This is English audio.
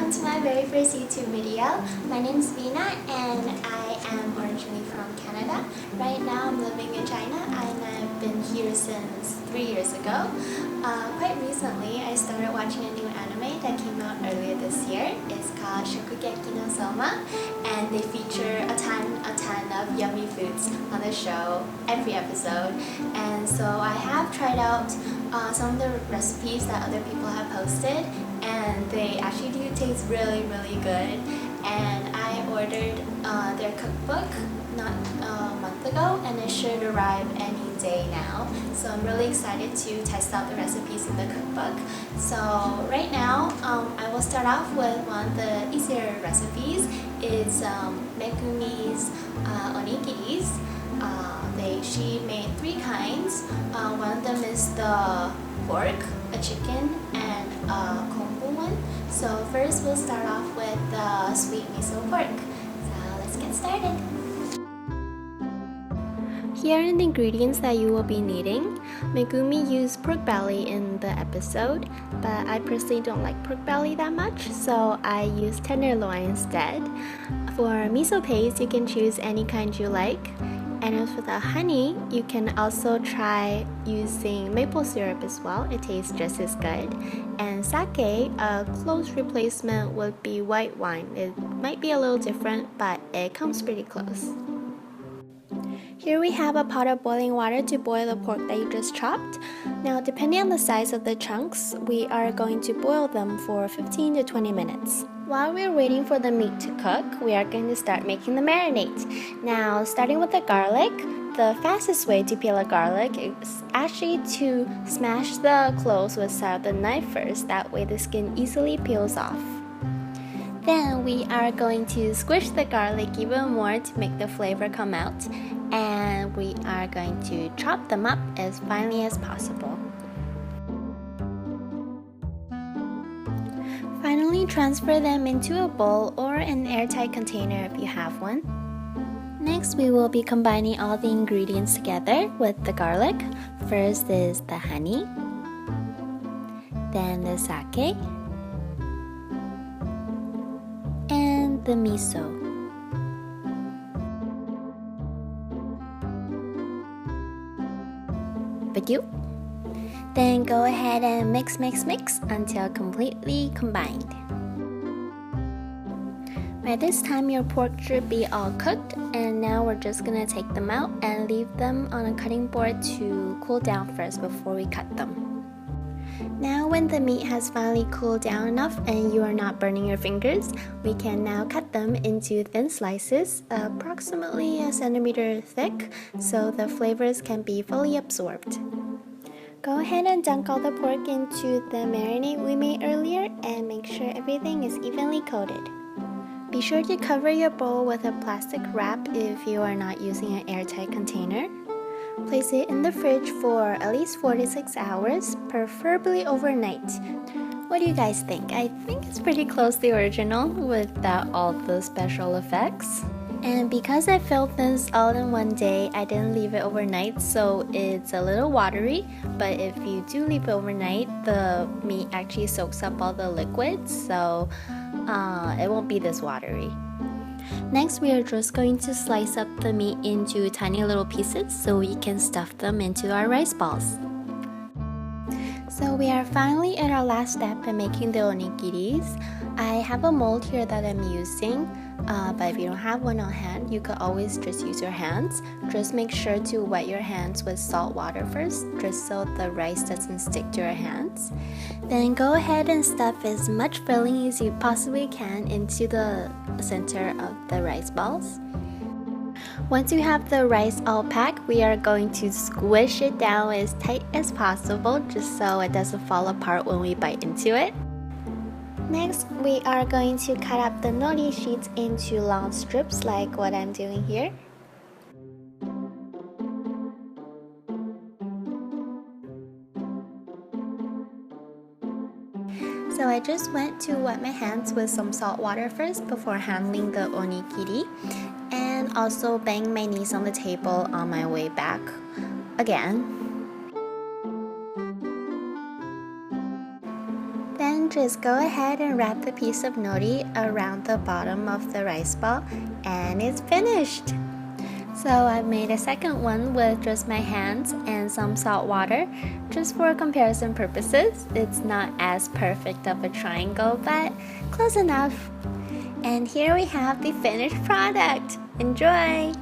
welcome to my very first YouTube video. My name is Vina and I am originally from Canada. Right now I'm living in China and I've been here since 3 years ago. Quite recently I started watching a new anime that came out earlier this year. It's called Shokugeki no Soma and they feature a ton of yummy foods on the show every episode. And so I have tried out some of the recipes that other people have posted and they actually do taste really good, and I ordered their cookbook not a month ago and it should arrive any day now, so I'm really excited to test out the recipes in the cookbook. So right now I will start off with one of the easier recipes. It's Megumi's onigiris. She made 3 kinds. One of them is the pork, a chicken, and a kombu one. So first we'll start off with the sweet miso pork. So let's get started. Here are the ingredients that you will be needing. Megumi used pork belly in the episode, but I personally don't like pork belly that much, so I use tenderloin instead. For miso paste, you can choose any kind you like. And as for the honey, you can also try using maple syrup as well. It tastes just as good. And sake, a close replacement would be white wine. It might be a little different, but it comes pretty close. Here we have a pot of boiling water to boil the pork that you just chopped. Now, depending on the size of the chunks, we are going to boil them for 15 to 20 minutes. While we're waiting for the meat to cook, we are going to start making the marinade. Now, starting with the garlic, the fastest way to peel a garlic is actually to smash the cloves with the side of the knife first. That way the skin easily peels off. Then we are going to squish the garlic even more to make the flavor come out. And we are going to chop them up as finely as possible. Finally, transfer them into a bowl or an airtight container if you have one. Next, we will be combining all the ingredients together with the garlic. First is the honey, then the sake, and the miso. Then go ahead and mix until completely combined. By this time your pork should be all cooked, and now we're just gonna take them out and leave them on a cutting board to cool down first before we cut them. Now when the meat has finally cooled down enough and you are not burning your fingers, we can now cut them into thin slices, approximately a centimeter thick, so the flavors can be fully absorbed. Go ahead and dunk all the pork into the marinade we made earlier and make sure everything is evenly coated. Be sure to cover your bowl with a plastic wrap if you are not using an airtight container. Place it in the fridge for at least 4 to 6 hours, preferably overnight. What do you guys think? I think it's pretty close to the original without all the special effects. And because I filmed this all in one day, I didn't leave it overnight, so it's a little watery. But if you do leave it overnight, the meat actually soaks up all the liquids, so it won't be this watery. Next, we are just going to slice up the meat into tiny little pieces so we can stuff them into our rice balls. So we are finally at our last step in making the onigiris. I have a mold here that I'm using, but if you don't have one on hand, you could always just use your hands. Just make sure to wet your hands with salt water first, just so the rice doesn't stick to your hands. Then go ahead and stuff as much filling as you possibly can into the center of the rice balls. Once you have the rice all packed, we are going to squish it down as tight as possible just so it doesn't fall apart when we bite into it. Next, we are going to cut up the nori sheets into long strips like what I'm doing here. So I just went to wet my hands with some salt water first before handling the onigiri, and also banged my knees on the table on my way back again. just go ahead and wrap the piece of nori around the bottom of the rice ball, and it's finished. So I've made a second one with just my hands and some salt water, just for comparison purposes. It's not as perfect of a triangle, but close enough. And here we have the finished product. Enjoy!